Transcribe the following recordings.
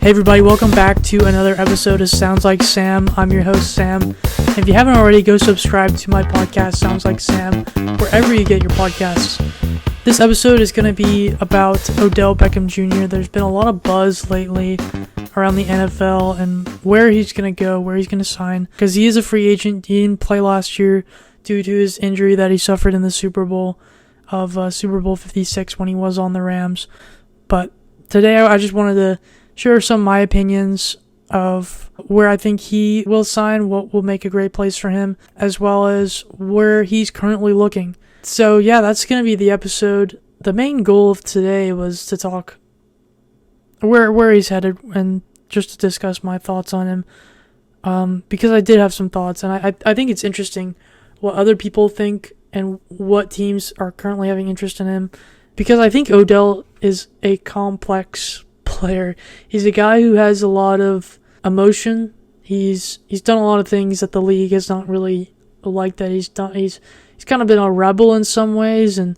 Hey everybody, welcome back to another episode of Sounds Like Sam. I'm your host, Sam. If you haven't already, go subscribe to my podcast, Sounds Like Sam, wherever you get your podcasts. This episode is going to be about Odell Beckham Jr. There's been a lot of buzz lately around the NFL and where he's going to go, where he's going to sign, because he is a free agent. He didn't play last year due to his injury that he suffered in the Super Bowl of Super Bowl 56 when he was on the Rams. But today I just wanted to share some of my opinions of where I think he will sign, what will make a great place for him, as well as where he's currently looking. So yeah, that's going to be the episode. The main goal of today was to talk where he's headed and just to discuss my thoughts on him. Because I did have some thoughts, and I think it's interesting what other people think and what teams are currently having interest in him. Because I think Odell is a complex player. He's a guy who has a lot of emotion. He's done a lot of things that the league has not really liked that he's done. He's kind of been a rebel in some ways, and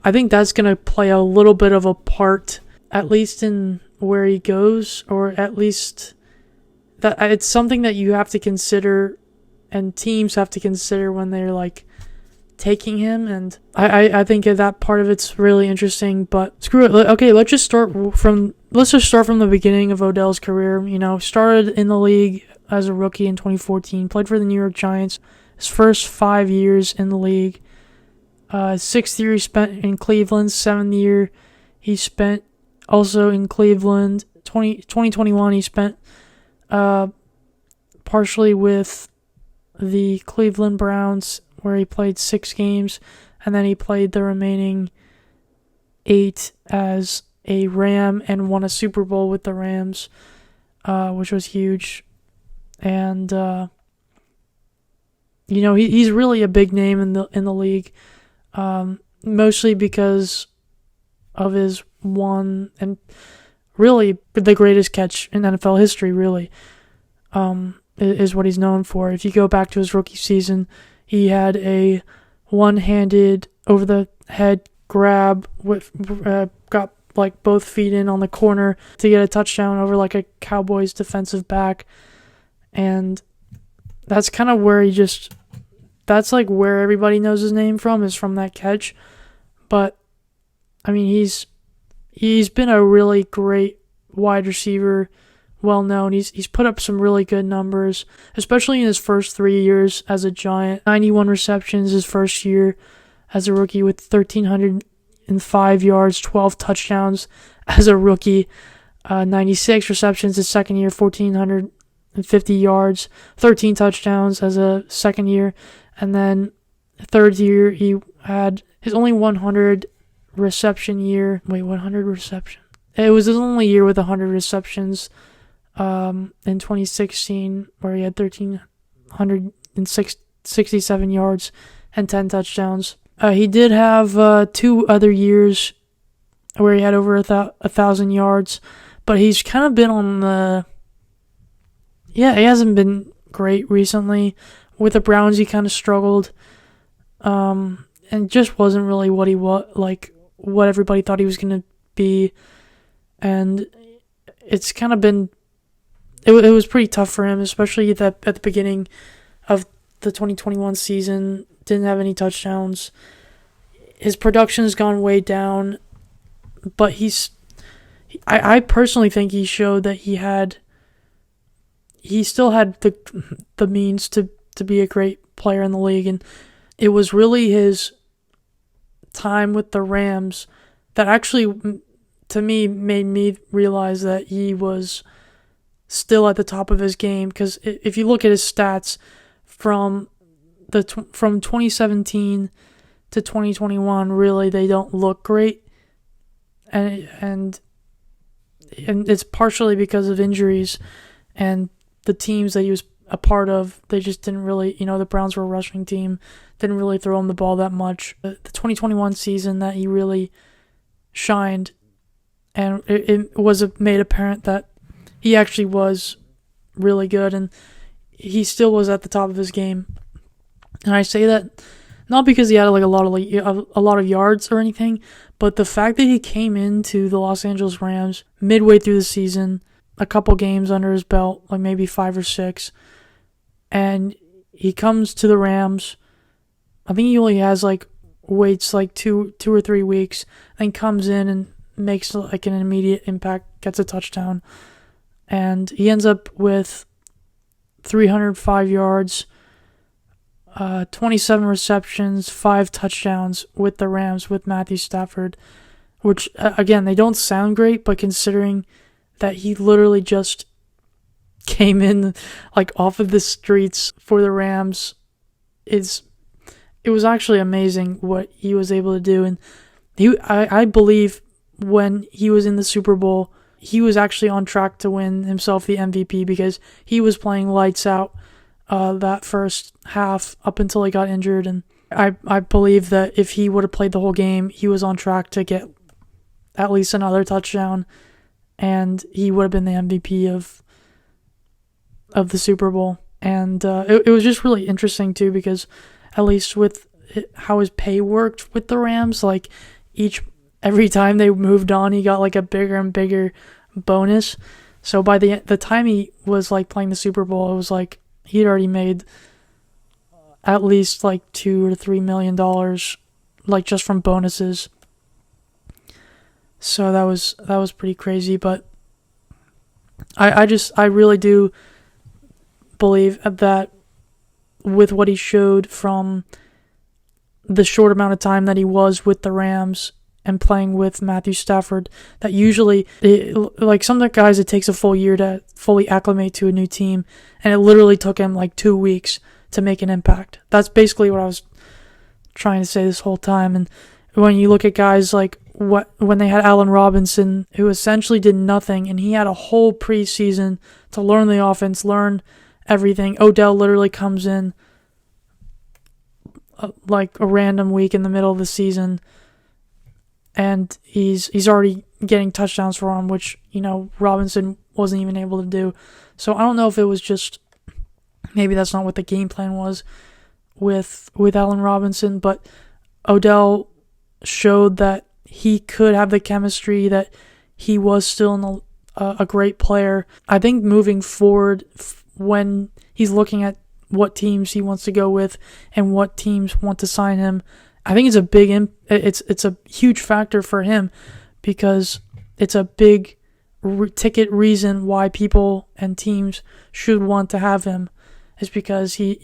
I think that's going to play a little bit of a part, at least in where he goes, or at least that it's something that you have to consider and teams have to consider when they're like taking him, and I think that part of it's really interesting. But screw it. Okay, let's just start from the beginning of Odell's career. You know, started in the league as a rookie in 2014, played for the New York Giants. His first 5 years in the league. 6th year he spent in Cleveland. 7th year he spent also in Cleveland. 2021 he spent partially with the Cleveland Browns, where he played 6 games, and then he played the remaining 8 as a Ram and won a Super Bowl with the Rams, which was huge. And you know, he's really a big name in the league, mostly because of his one and really the greatest catch in NFL history. Really, is what he's known for. If you go back to his rookie season, he had a one-handed over-the-head grab with got like both feet in on the corner to get a touchdown over like a Cowboys defensive back, and that's kind of where that's like where everybody knows his name from, is from that catch. But I mean, he's been a really great wide receiver, well known. He's put up some really good numbers, especially in his first 3 years as a Giant. 91 receptions his first year as a rookie with 1,305 yards, 12 touchdowns as a rookie. 96 receptions his second year, 1,450 yards, 13 touchdowns as a second year. And then third year he had his only 100 reception year. 100 reception. It was his only year with 100 receptions. In 2016, where he had 1,367 yards and 10 touchdowns. He did have 2 other years where he had over 1,000 yards, but he's kind of been on the... Yeah, he hasn't been great recently. With the Browns, he kind of struggled, and just wasn't really what he what everybody thought he was going to be, and it's kind of been... It was pretty tough for him, especially at the beginning of the 2021 season. Didn't have any touchdowns. His production has gone way down, but I personally think he showed that he still had the means to be a great player in the league, and it was really his time with the Rams that actually, to me, made me realize that he was still at the top of his game. Because if you look at his stats from 2017 to 2021, really they don't look great, and it's partially because of injuries and the teams that he was a part of. They just didn't really, the Browns were a rushing team, didn't really throw him the ball that much. The 2021 season that he really shined, and it was made apparent that he actually was really good, and he still was at the top of his game. And I say that not because he had like a lot of yards or anything, but the fact that he came into the Los Angeles Rams midway through the season a couple games under his belt, like maybe 5 or 6, and he comes to the Rams. I think he only has waits like two or 3 weeks, and comes in and makes like an immediate impact, gets a touchdown, and he ends up with 305 yards, 27 receptions, 5 touchdowns with the Rams with Matthew Stafford, which, again, they don't sound great, but considering that he literally just came in like off of the streets for the Rams, it was actually amazing what he was able to do. And I believe when he was in the Super Bowl, he was actually on track to win himself the MVP because he was playing lights out that first half up until he got injured. And I believe that if he would have played the whole game, he was on track to get at least another touchdown, and he would have been the MVP of the Super Bowl. And it was just really interesting too, because at least with how his pay worked with the Rams, like every time they moved on, he got like a bigger and bigger bonus. So by the time he was like playing the Super Bowl, it was like he'd already made at least like $2 or $3 million, like just from bonuses. So that was pretty crazy. But I really do believe that with what he showed from the short amount of time that he was with the Rams and playing with Matthew Stafford, that usually, like some of the guys, it takes a full year to fully acclimate to a new team, and it literally took him like 2 weeks to make an impact. That's basically what I was trying to say this whole time. And when you look at guys like when they had Allen Robinson, who essentially did nothing, and he had a whole preseason to learn the offense, learn everything. Odell literally comes in like a random week in the middle of the season, and he's already getting touchdowns for him, which, Robinson wasn't even able to do. So I don't know if it was just, maybe that's not what the game plan was with Allen Robinson, but Odell showed that he could have the chemistry, that he was still a great player. I think moving forward, when he's looking at what teams he wants to go with and what teams want to sign him, I think it's a huge factor for him, because it's a big ticket reason why people and teams should want to have him, is because he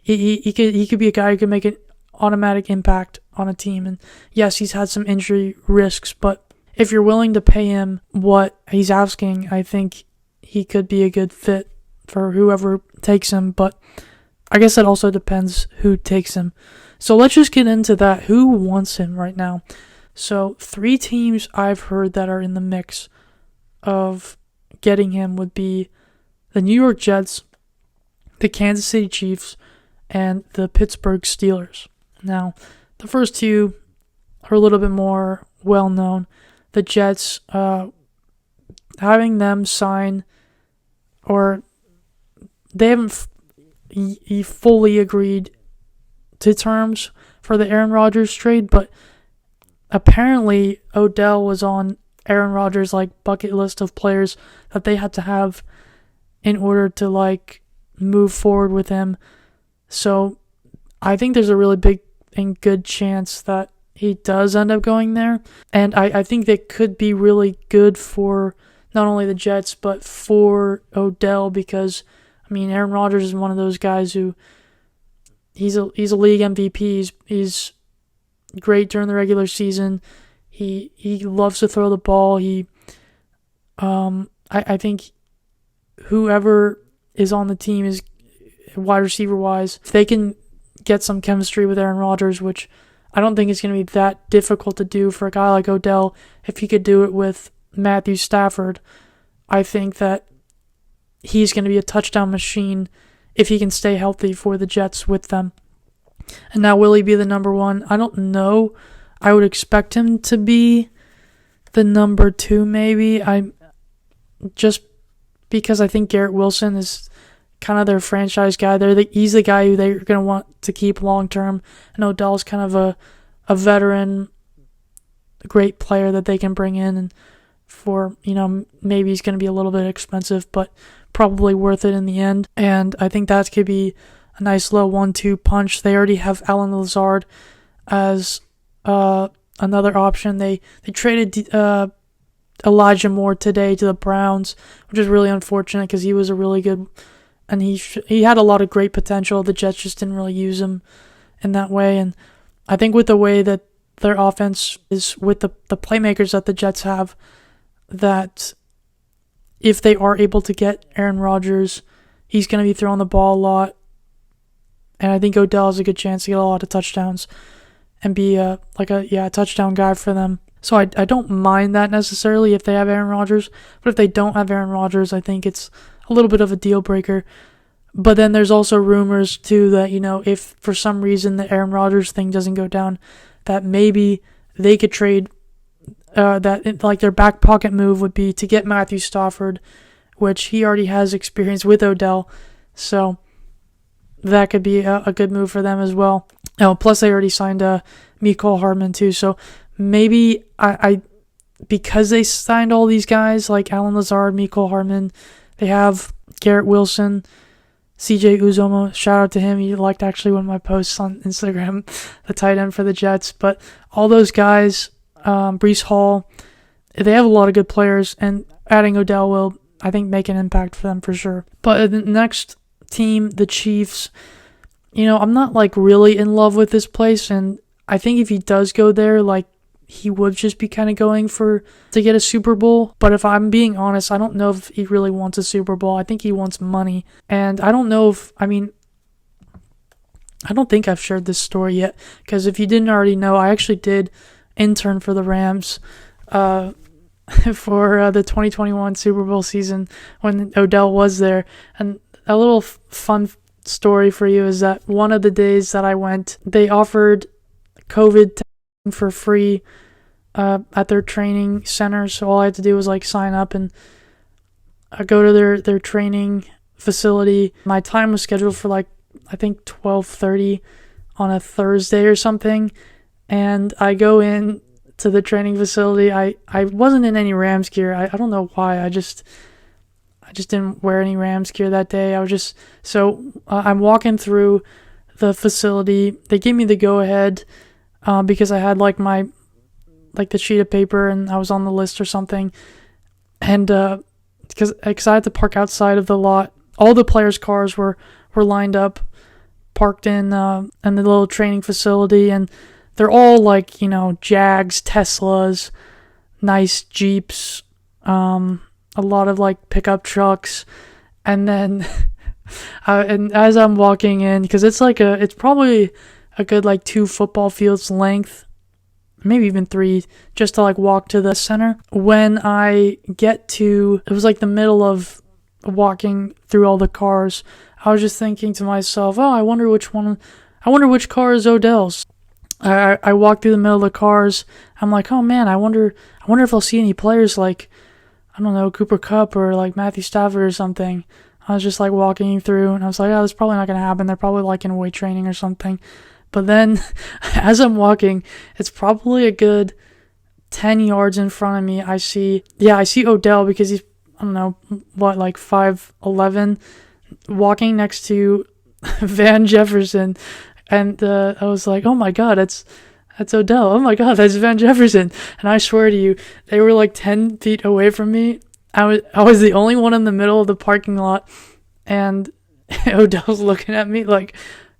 could be a guy who could make an automatic impact on a team. And yes, he's had some injury risks, but if you're willing to pay him what he's asking, I think he could be a good fit for whoever takes him. But I guess that also depends who takes him. So let's just get into that. Who wants him right now? So 3 teams I've heard that are in the mix of getting him would be the New York Jets, the Kansas City Chiefs, and the Pittsburgh Steelers. Now, the first 2 are a little bit more well-known. The Jets, having them sign, or they haven't fully agreed to terms for the Aaron Rodgers trade, but apparently Odell was on Aaron Rodgers' bucket list of players that they had to have in order to move forward with him. So I think there's a really big and good chance that he does end up going there. And I think that could be really good for not only the Jets, but for Odell, because, Aaron Rodgers is one of those guys who, he's a league MVP. He's great during the regular season. He loves to throw the ball. I think whoever is on the team is wide receiver wise, if they can get some chemistry with Aaron Rodgers, which I don't think it's going to be that difficult to do for a guy like Odell. If he could do it with Matthew Stafford, I think that he's going to be a touchdown machine if he can stay healthy for the Jets with them. And now, will he be the number 1? I don't know. I would expect him to be the number 2, maybe. Just because I think Garrett Wilson is kind of their franchise guy. He's the guy who they're going to want to keep long term. And Odell's kind of a veteran, great player that they can bring in and for, maybe he's going to be a little bit expensive, but probably worth it in the end. And I think that could be a nice low 1-2 punch. They already have Alan Lazard as another option. They traded Elijah Moore today to the Browns, which is really unfortunate because he was a really good, and he had a lot of great potential. The Jets just didn't really use him in that way. And I think with the way that their offense is, with the playmakers that the Jets have, that if they are able to get Aaron Rodgers, he's going to be throwing the ball a lot. And I think Odell has a good chance to get a lot of touchdowns and be a touchdown guy for them. So I don't mind that necessarily if they have Aaron Rodgers. But if they don't have Aaron Rodgers, I think it's a little bit of a deal breaker. But then there's also rumors too that, if for some reason the Aaron Rodgers thing doesn't go down, that maybe they could trade, their back pocket move would be to get Matthew Stafford, which he already has experience with Odell. So that could be a good move for them as well. Plus they already signed Mecole Hardman too. So maybe I because they signed all these guys like Alan Lazard, Mecole Hardman, they have Garrett Wilson, CJ Uzomah, shout out to him. He liked actually one of my posts on Instagram, the tight end for the Jets. But all those guys, Breece Hall, they have a lot of good players, and adding Odell will, I think, make an impact for them for sure. But the next team, the Chiefs, I'm not really in love with this place, and I think if he does go there, he would just be kind of going to get a Super Bowl. But if I'm being honest, I don't know if he really wants a Super Bowl. I think he wants money. And I don't know I don't think I've shared this story yet, because if you didn't already know, I actually did intern for the Rams for the 2021 Super Bowl season when Odell was there. And a little fun story for you is that one of the days that I went, they offered COVID testing for free at their training center. So all I had to do was sign up and go to their training facility. My time was scheduled for I think 12:30 on a Thursday or something. And I go in to the training facility. I wasn't in any Rams gear. I don't know why. I just didn't wear any Rams gear that day. I'm walking through the facility. They gave me the go ahead because I had my the sheet of paper and I was on the list or something. And because I had to park outside of the lot. All the players' cars were lined up, parked in the little training facility, and they're all Jags, Teslas, nice Jeeps, a lot of pickup trucks. And then and as I'm walking in, because it's probably a good 2 football fields length, maybe even 3, just to walk to the center. When I get to, it was the middle of walking through all the cars, I was just thinking to myself, I wonder which car is Odell's. I walked through the middle of the cars. I'm like, oh man, I wonder if I'll see any players I don't know, Cooper Kupp or Matthew Stafford or something. I was just walking through, and I was like, oh, that's probably not going to happen. They're probably in weight training or something. But then, as I'm walking, it's probably a good 10 yards in front of me. I see Odell, because he's, I don't know, 5'11", walking next to Van Jefferson. And I was like, oh my God, that's Odell. Oh my God, that's Van Jefferson. And I swear to you, they were 10 feet away from me. I was the only one in the middle of the parking lot, and Odell's looking at me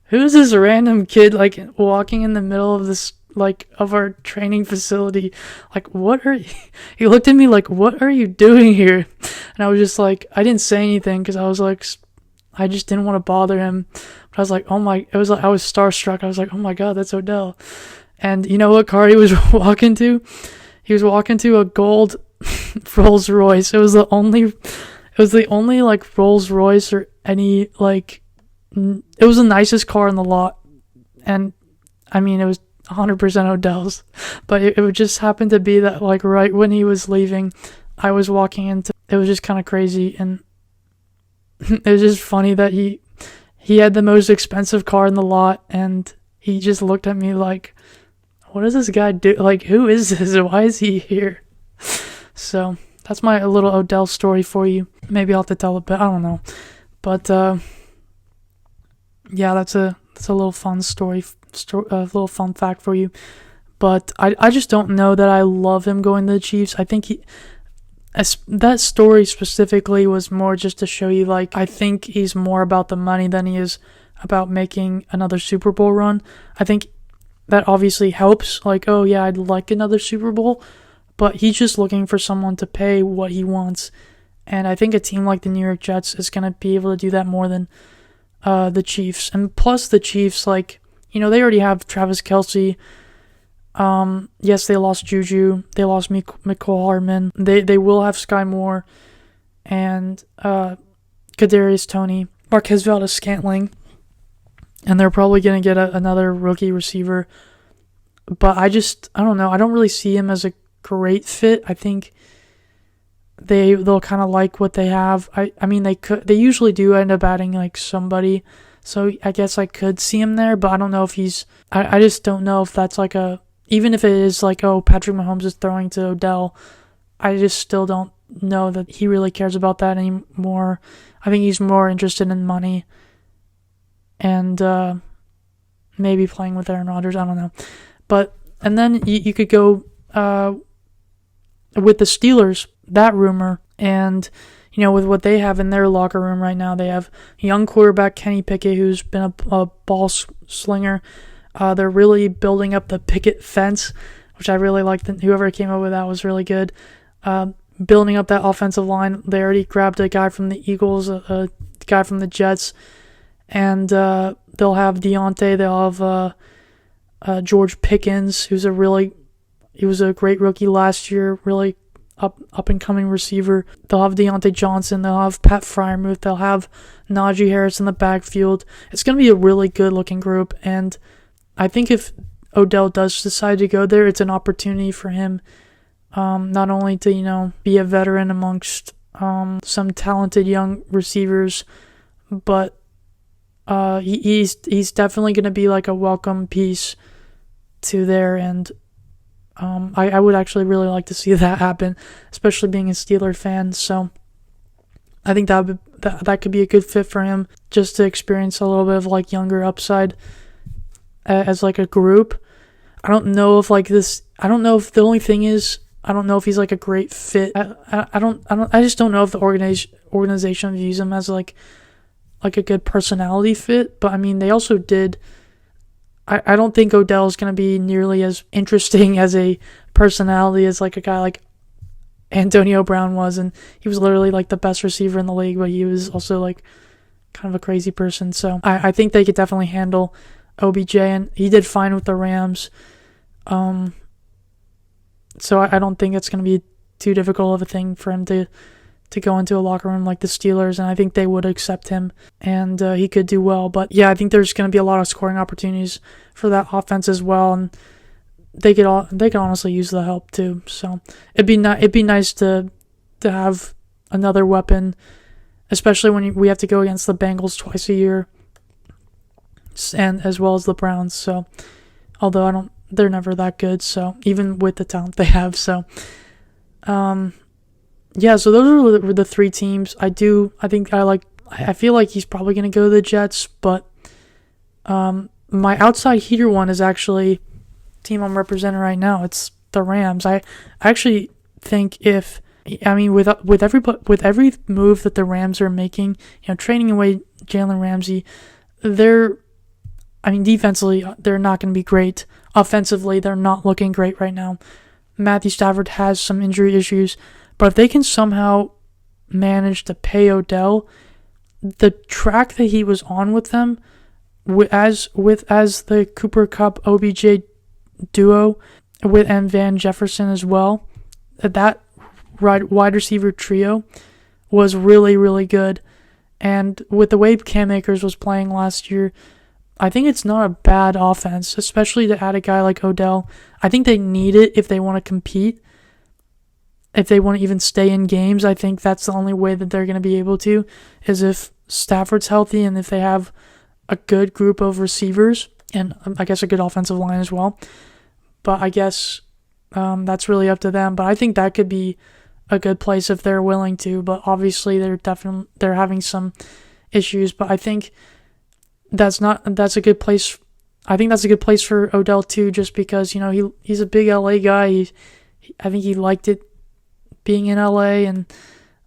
who's this random kid walking in the middle of this of our training facility? What are you? He looked at me what are you doing here? And I was just I didn't say anything because I was I just didn't want to bother him. But I was I was starstruck. I was oh my God, that's Odell. And you know what car he was walking to? He was walking to a gold Rolls Royce. It was the only Rolls Royce or any it was the nicest car in the lot. And I mean, it was 100% Odell's, but it would just happen to be that right when he was leaving, I was walking into, it was just kind of crazy. And it was just funny that he had the most expensive car in the lot, and he just looked at me what does this guy do? Who is this? Why is he here? So that's my little Odell story for you. Maybe I'll have to tell it, but I don't know. But yeah, that's a little fun story, a little fun fact for you. But I just don't know that I love him going to the Chiefs. I think that story specifically was more just to show you, like, I think he's more about the money than he is about making another Super Bowl run. I think that obviously helps. Like, oh yeah, I'd like another Super Bowl, but he's just looking for someone to pay what he wants. And I think a team like the New York Jets is going to be able to do that more than the Chiefs. And plus the Chiefs, like, they already have Travis Kelce. Yes, they lost Juju. They lost Mecole Hardman. They will have Sky Moore and Kadarius Toney, Marquez Valdes-Scantling, and they're probably going to get another rookie receiver. But I don't know. I don't really see him as a great fit. I think they'll kind of like what they have. I mean, they usually do end up adding like somebody, so I guess I could see him there, but I don't know if I just don't know if that's like even if it is like, oh, Patrick Mahomes is throwing to Odell, I just still don't know that he really cares about that anymore. I think he's more interested in money and maybe playing with Aaron Rodgers. I don't know. And then you could go with the Steelers, that rumor, and with what they have in their locker room right now, they have young quarterback Kenny Pickett, who's been a ball slinger. They're really building up the picket fence, which I really like. Whoever came up with that was really good. Building up that offensive line. They already grabbed a guy from the Eagles, a guy from the Jets, and they'll have Deontay. They'll have George Pickens, he was a great rookie last year, really up and coming receiver. They'll have Deontay Johnson. They'll have Pat Freiermuth. They'll have Najee Harris in the backfield. It's going to be a really good looking group, and I think if Odell does decide to go there, it's an opportunity for him, not only to, be a veteran amongst some talented young receivers, but he's definitely going to be like a welcome piece to there, and I would actually really like to see that happen, especially being a Steelers fan. So I think that could be a good fit for him, just to experience a little bit of like younger upside as like a group. I don't know if the only thing is, I don't know if he's like a great fit. I just don't know if the organization views him as like a good personality fit. But I mean, they also did. I don't think Odell is going to be nearly as interesting as a personality as like a guy like Antonio Brown was, and he was literally like the best receiver in the league, but he was also like kind of a crazy person. So I think they could definitely handle OBJ, and he did fine with the Rams. So I don't think it's going to be too difficult of a thing for him to go into a locker room like the Steelers, and I think they would accept him, and he could do well. But yeah, I think there's going to be a lot of scoring opportunities for that offense as well, and they could honestly use the help too. So it'd be nice to have another weapon, especially when we have to go against the Bengals twice a year, and as well as the Browns. So although they're never that good. So even with the talent they have, so yeah. So those are the three teams. I feel like he's probably going to go to the Jets, but my outside heater one is actually the team I'm representing right now. It's the Rams. I actually think with every move that the Rams are making, trading away Jalen Ramsey, defensively, they're not going to be great. Offensively, they're not looking great right now. Matthew Stafford has some injury issues, but if they can somehow manage to pay Odell, the track that he was on with them, as the Cooper Kupp OBJ duo, and Van Jefferson as well, that wide receiver trio was really, really good. And with the way Cam Akers was playing last year, I think it's not a bad offense, especially to add a guy like Odell. I think they need it if they want to compete. If they want to even stay in games, I think that's the only way that they're going to be able to, is if Stafford's healthy and if they have a good group of receivers and I guess a good offensive line as well. But I guess that's really up to them. But I think that could be a good place if they're willing to, but obviously they're having some issues. But I think that's a good place. I think that's a good place for Odell too, just because he's a big LA guy. I think he liked it being in LA, and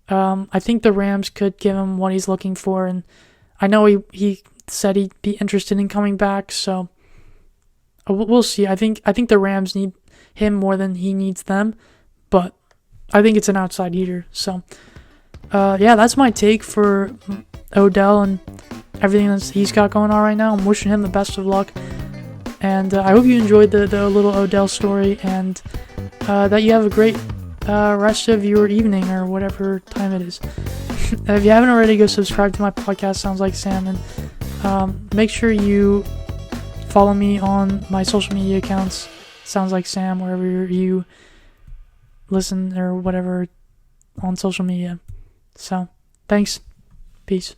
I think the Rams could give him what he's looking for. And I know he said he'd be interested in coming back, so we'll see. I think the Rams need him more than he needs them, but I think it's an outside heater. So that's my take for Odell and everything that he's got going on right now. I'm wishing him the best of luck, and I hope you enjoyed the little Odell story, and that you have a great rest of your evening or whatever time it is. If you haven't already, go subscribe to my podcast, Sounds Like Sam, and make sure you follow me on my social media accounts, Sounds Like Sam, wherever you listen or whatever on social media. So, thanks. Peace.